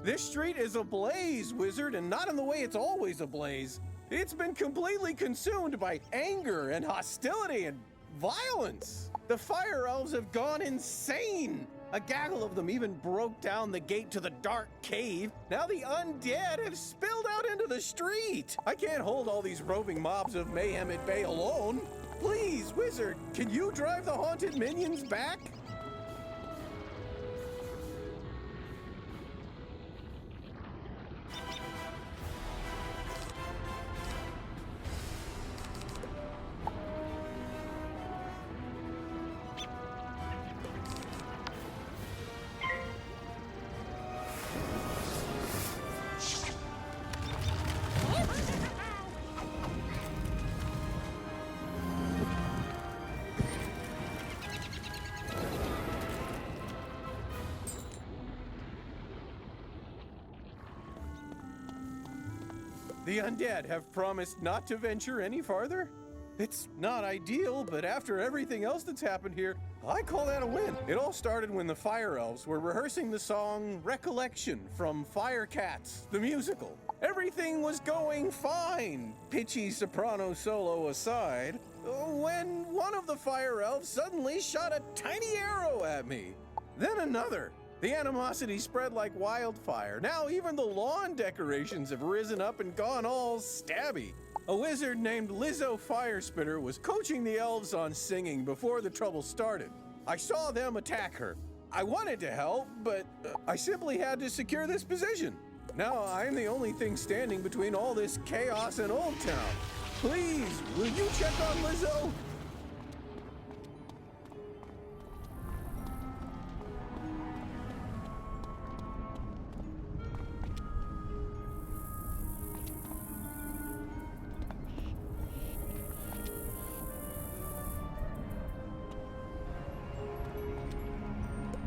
This street is ablaze, wizard, and not in the way it's always ablaze. It's been completely consumed by anger and hostility and violence. The Fire Elves have gone insane. A gaggle of them even broke down the gate to the dark cave. Now the undead have spilled out into the street. I can't hold all these roving mobs of mayhem at bay alone. Please, wizard, can you drive the haunted minions back? The undead have promised not to venture any farther? It's not ideal, but after everything else that's happened here, I call that a win. It all started when the Fire Elves were rehearsing the song Recollection from Firecat, the musical. Everything was going fine, pitchy soprano solo aside, when one of the Fire Elves suddenly shot a tiny arrow at me. Then another. The animosity spread like wildfire. Now even the lawn decorations have risen up and gone all stabby. A wizard named Lizzo Firespitter was coaching the elves on singing before the trouble started. I saw them attack her. I wanted to help, but I simply had to secure this position. Now I'm the only thing standing between all this chaos and Old Town. Please, will you check on Lizzo?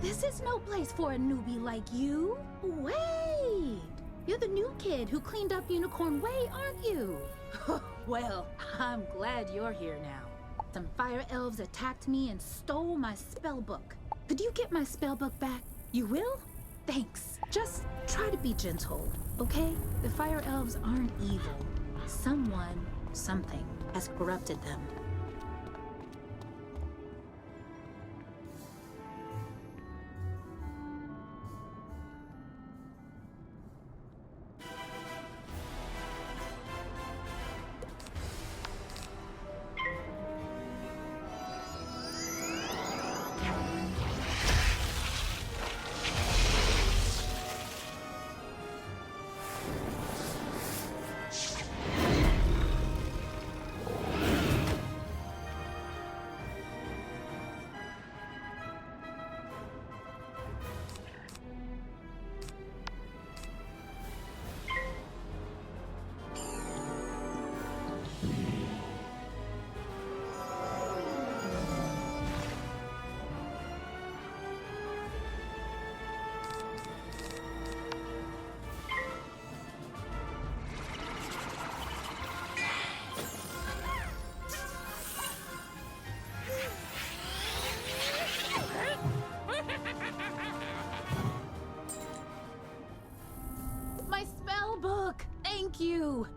This is no place for a newbie like you. Wait! You're the new kid who cleaned up Unicorn Way, aren't you? Well, I'm glad you're here now. Some Fire Elves attacked me and stole my spellbook. Could you get my spellbook back? You will? Thanks. Just try to be gentle, okay? The Fire Elves aren't evil. Someone, something, has corrupted them.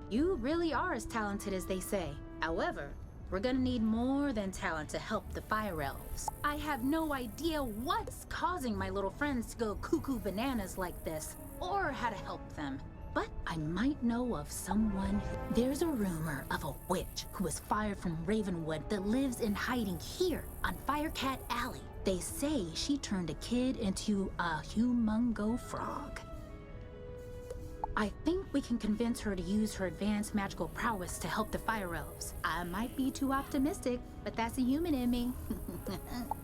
You really are as talented as they say. However, we're gonna need more than talent to help the Fire Elves. I have no idea what's causing my little friends to go cuckoo bananas like this, or how to help them. But I might know of someone There's a rumor of a witch who was fired from Ravenwood that lives in hiding here on Firecat Alley. They say she turned a kid into a humongo frog. I think we can convince her to use her advanced magical prowess to help the Fire Elves. I might be too optimistic, but that's a human in me.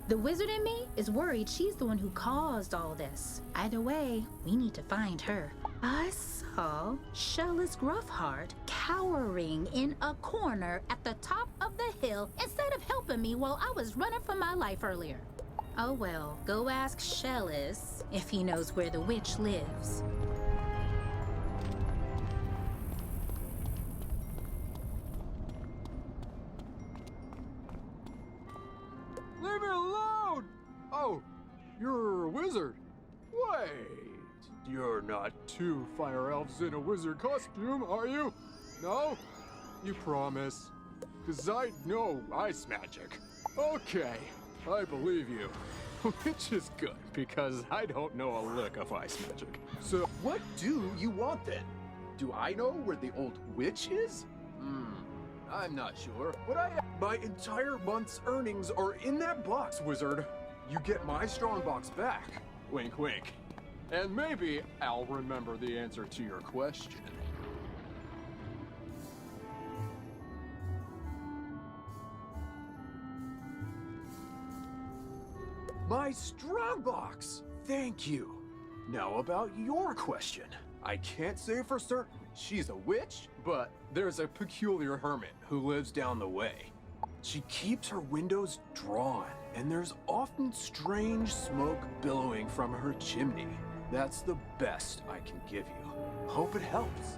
The wizard in me is worried she's the one who caused all this. Either way, we need to find her. I saw Shellus Gruffheart cowering in a corner at the top of the hill instead of helping me while I was running for my life earlier. Oh well, go ask Shellus if he knows where the witch lives. Leave me alone! Oh, you're a wizard. Wait, You're not two fire elves in a wizard costume, are you? No? You promise? 'Cause I know ice magic. Okay, I believe you. Which is good, because I don't know a lick of ice magic. So, What do you want then? Do I know where the old witch is? I'm not sure. My entire month's earnings are in that box, wizard. You get my strong box back. wink wink. And maybe I'll remember the answer to your question. My strong box! Thank you. Now about your question. I can't say for certain she's a witch, but there's a peculiar hermit who lives down the way. She keeps her windows drawn, and there's often strange smoke billowing from her chimney. That's the best I can give you. Hope it helps.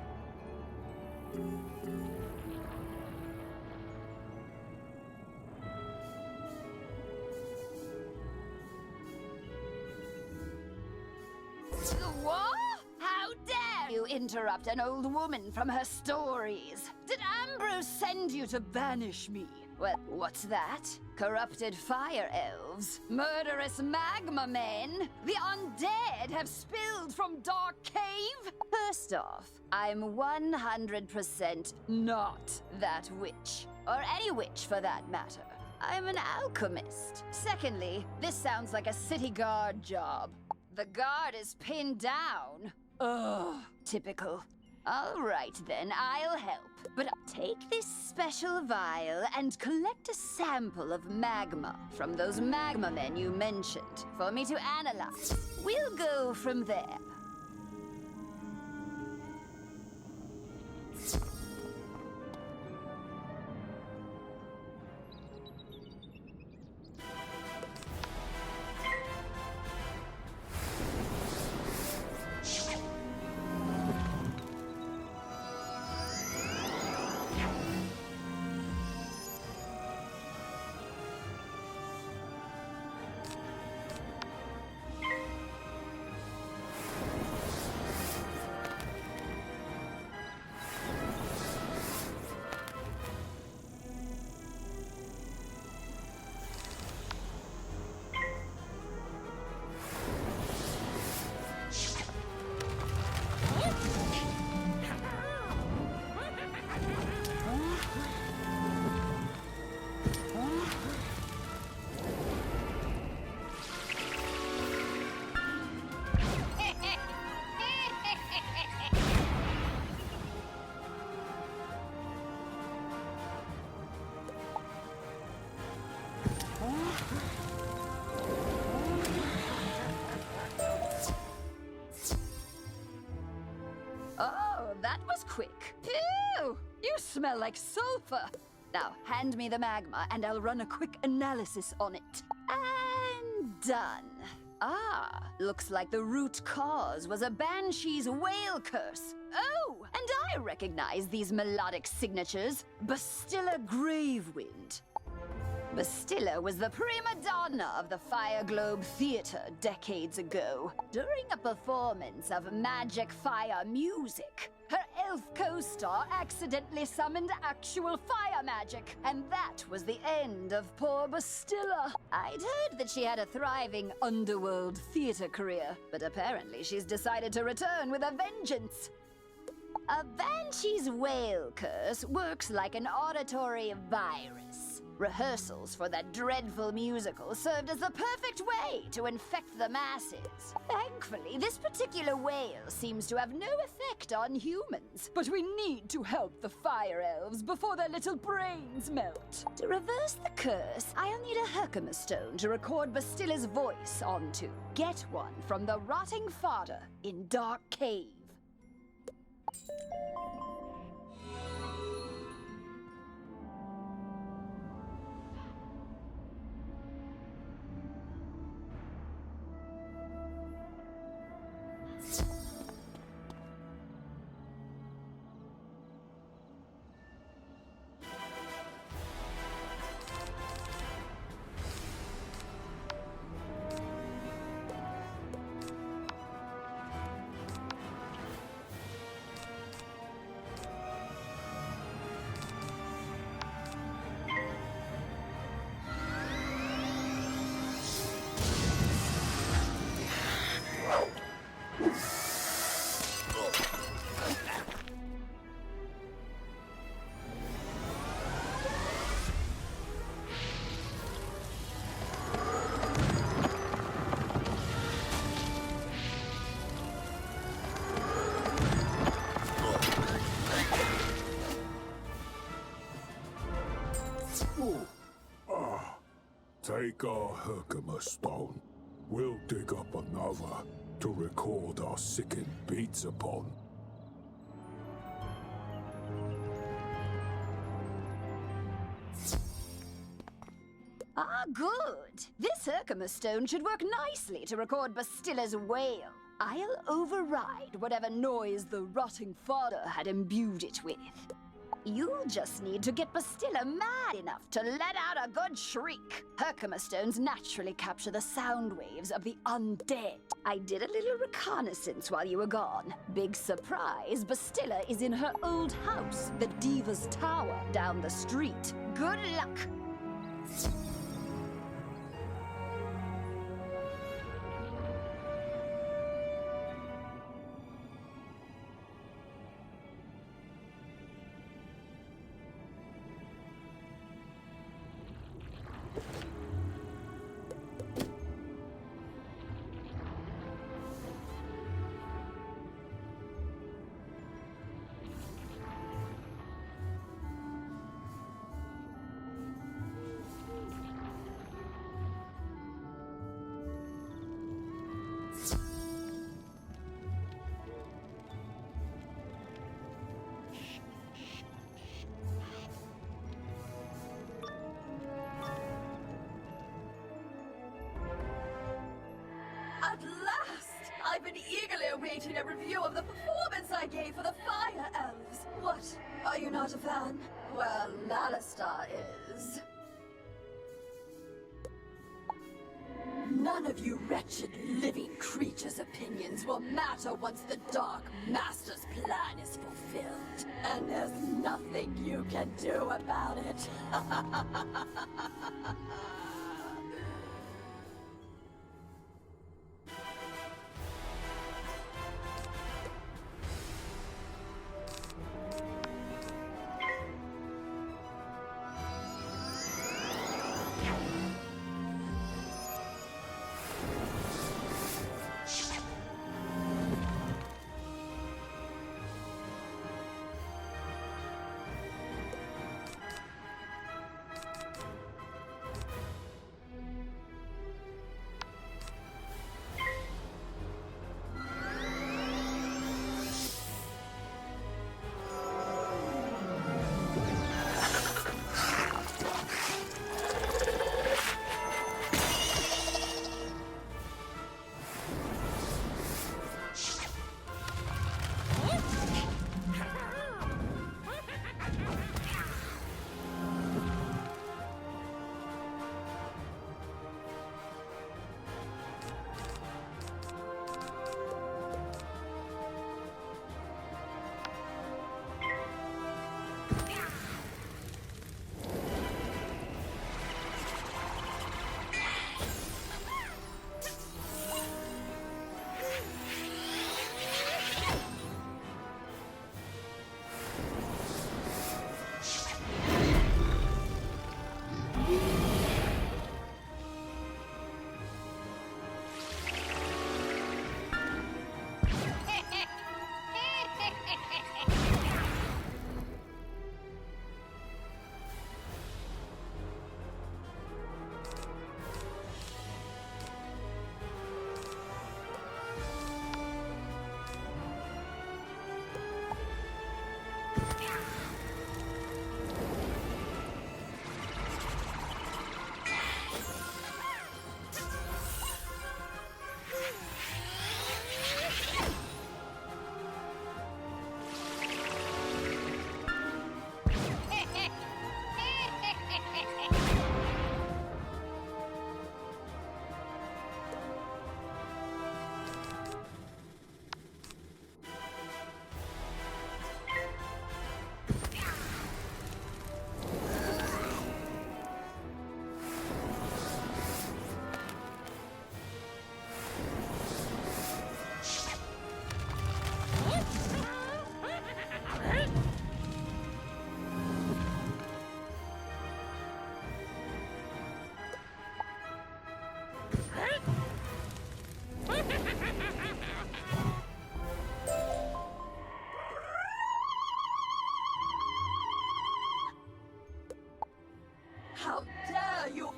What? How dare you interrupt an old woman from her stories? Did Ambrose send you to banish me? Well, what's that? Corrupted fire elves? Murderous magma men? The undead have spilled from Dark Cave? First off, I'm 100% not that witch. Or any witch for that matter. I'm an alchemist. Secondly, this sounds like a city guard job. The guard is pinned down. Ugh, typical. All right then, I'll help. But take this special vial and collect a sample of magma from those magma men you mentioned for me to analyze. We'll go from there. Oh, that was quick. Phew! You smell like sulfur. Now, hand me the magma and I'll run a quick analysis on it. And done. Ah, looks like the root cause was a banshee's whale curse. Oh, and I recognize these melodic signatures. Bastilla Gravewynd. Bastilla was the prima donna of the Fire Globe Theater decades ago. During a performance of magic fire music, her elf co-star accidentally summoned actual fire magic, and that was the end of poor Bastilla. I'd heard that she had a thriving underworld theater career, but apparently she's decided to return with a vengeance. A banshee's whale curse works like an auditory virus. Rehearsals for that dreadful musical served as the perfect way to infect the masses. Thankfully, this particular whale seems to have no effect on humans. But we need to help the Fire Elves before their little brains melt. To reverse the curse, I'll need a Herkimer stone to record Bastilla's voice onto. Get one from the rotting fodder in Dark Cave. Take our Herkimer stone. We'll dig up another to record our sickened beats upon. Ah, good. This Herkimer stone should work nicely to record Bastilla's wail. I'll override whatever noise the rotting fodder had imbued it with. You just need to get Bastilla mad enough to let out a good shriek. Herkimer stones naturally capture the sound waves of the undead. I did a little reconnaissance while you were gone. Big surprise, Bastilla is in her old house, the Diva's Tower, down the street. Good luck. At last! I've been eagerly awaiting a review of the performance I gave for the Fire Elves. What? Are you not a fan? Well, Malistaire is. None of you wretched living creatures' opinions will matter once the Dark Master's plan is fulfilled. And there's nothing you can do about it.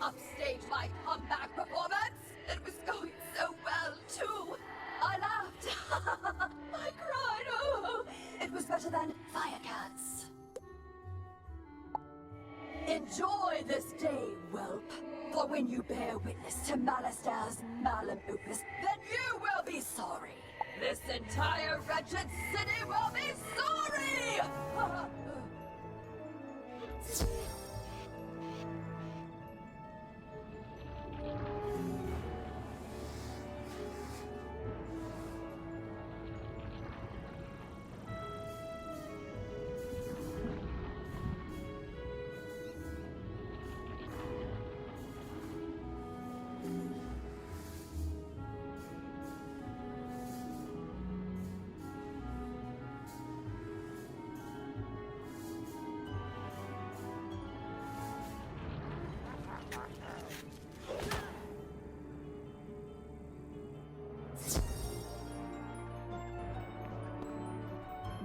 upstage my comeback performance? It was going so well, too. I laughed. I cried. Oh, it was better than Firecat's. Enjoy this day, whelp. For when you bear witness to Malistaire's malum opus, then you will be sorry. This entire wretched city will be sorry!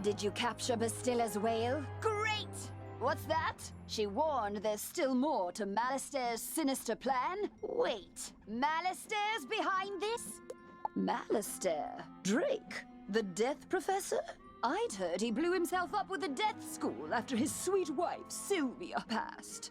Did you capture Bastilla's whale? Great! What's that? She warned there's still more to Malistaire's sinister plan? Wait, Malistaire's behind this? Malistaire Drake? The Death Professor? I'd heard he blew himself up with a death school after his sweet wife, Sylvia, passed.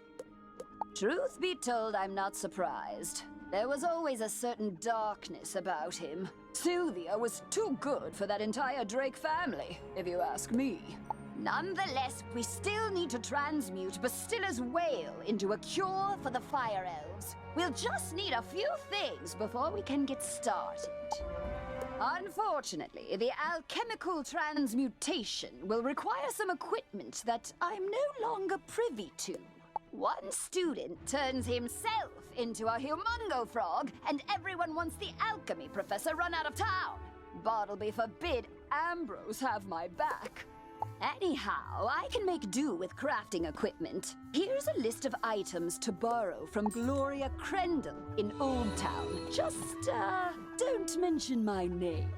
Truth be told, I'm not surprised. There was always a certain darkness about him. Sylvia was too good for that entire Drake family, if you ask me. Nonetheless, we still need to transmute Bastilla's whale into a cure for the Fire Elves. We'll just need a few things before we can get started. Unfortunately, the alchemical transmutation will require some equipment that I'm no longer privy to. One student turns himself into a humongo frog, and everyone wants the alchemy professor run out of town. Bartleby forbid Ambrose have my back. Anyhow, I can make do with crafting equipment. Here's a list of items to borrow from Gloria Crendel in Old Town. Just, don't mention my name.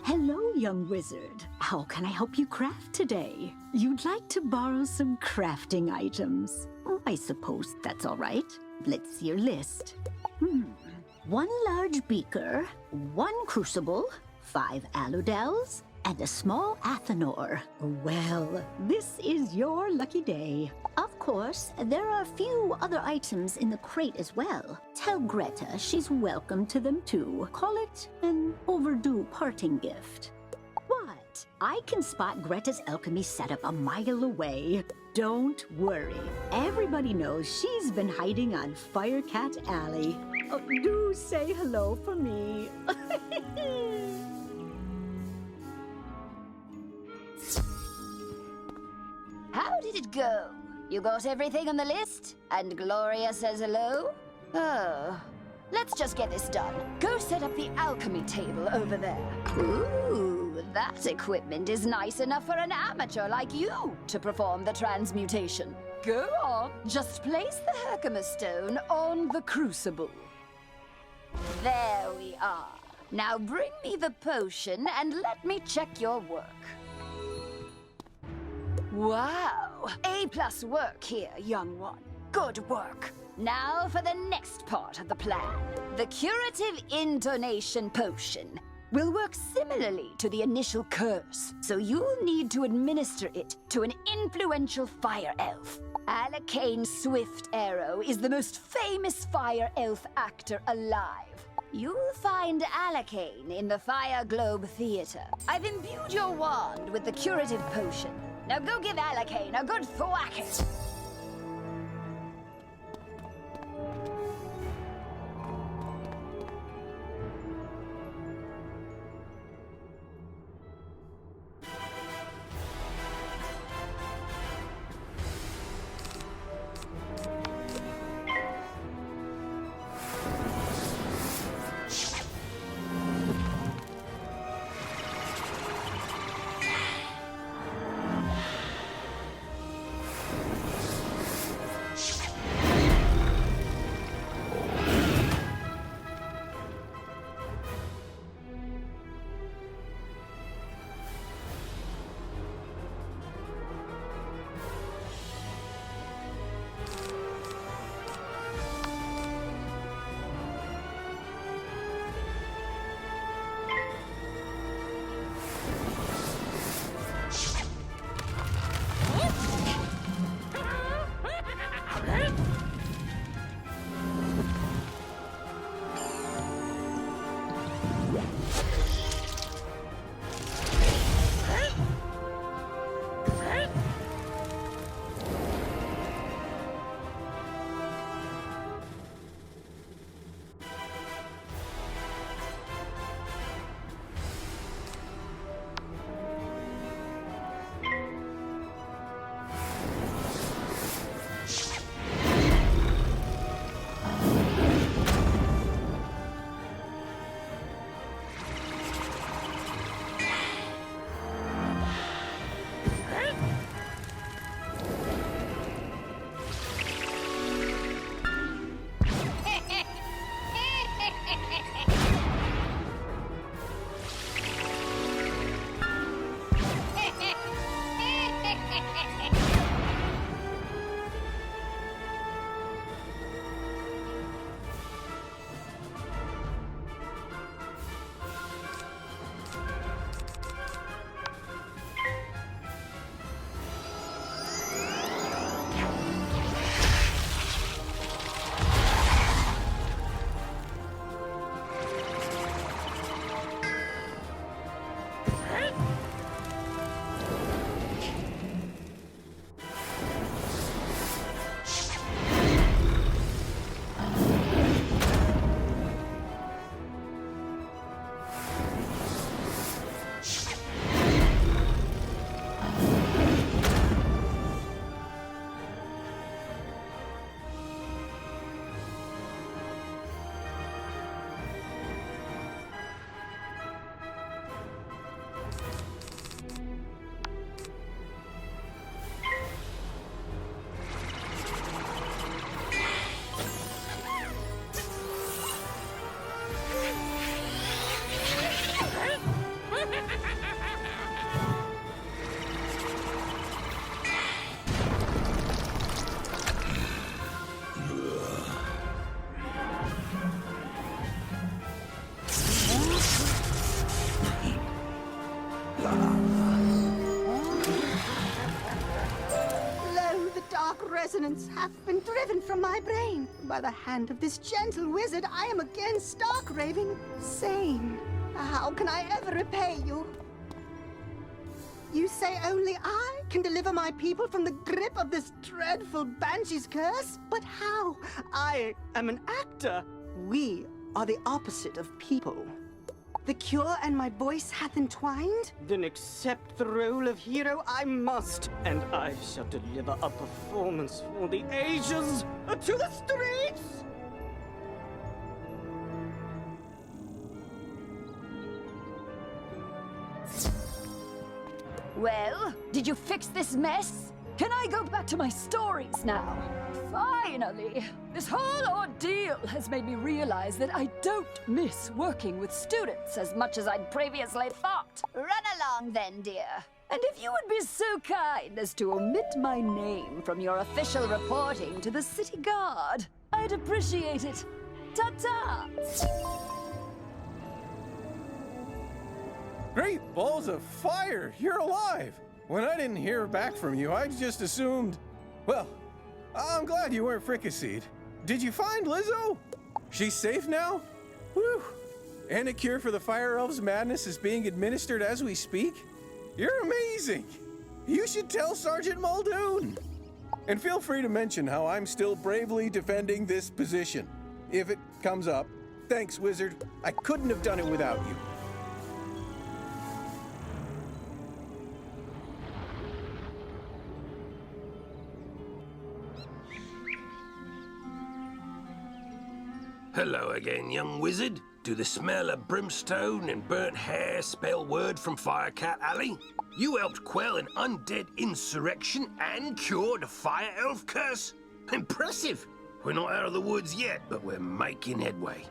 Hello, young wizard. How can I help you craft today? You'd like to borrow some crafting items. Oh, I suppose that's all right. Let's see your list. One large beaker, one crucible, 5 aludels, and a small athanor. Well, this is your lucky day. Of course, there are a few other items in the crate as well. Tell Gretta she's welcome to them too. Call it an overdue parting gift. What? I can spot Gretta's alchemy setup a mile away. Don't worry. Everybody knows she's been hiding on Firecat Alley. Oh, do say hello for me. How did it go? You got everything on the list? And Gloria says hello? Oh. Let's just get this done. Go set up the alchemy table over there. Ooh, that equipment is nice enough for an amateur like you to perform the transmutation. Go on. Just place the Herkimer stone on the crucible. There we are. Now bring me the potion and let me check your work. Wow! A+ work here, young one. Good work. Now for the next part of the plan. The curative intonation potion will work similarly to the initial curse, so you'll need to administer it to an influential fire elf. Alicane Swiftarrow is the most famous fire elf actor alive. You'll find Alicane in the Fire Globe Theater. I've imbued your wand with the curative potion. Now go give Alicane a good thwack it. elements have been driven from my brain. By the hand of this gentle wizard, I am again stark raving sane. How can I ever repay you? You say only I can deliver my people from the grip of this dreadful banshee's curse? But how? I am an actor. We are the opposite of people. The cure and my voice hath entwined? Then accept the role of hero I must, and I shall deliver a performance for the ages to the streets! Well, did you fix this mess? Can I go back to my stories now? Finally! This whole ordeal has made me realize that I don't miss working with students as much as I'd previously thought. Run along then, dear. And if you would be so kind as to omit my name from your official reporting to the city guard, I'd appreciate it. Ta-ta! Great balls of fire! You're alive! When I didn't hear back from you, I just assumed... Well, I'm glad you weren't fricasseed. Did you find Lizzo? She's safe now? Whew! And a cure for the Fire Elves' madness is being administered as we speak? You're amazing! You should tell Sergeant Muldoon! And feel free to mention how I'm still bravely defending this position. If it comes up. Thanks, Wizard. I couldn't have done it without you. Hello again, young wizard. Do the smell of brimstone and burnt hair spell word from Firecat Alley? You helped quell an undead insurrection and cured a fire elf curse? Impressive! We're not out of the woods yet, but we're making headway.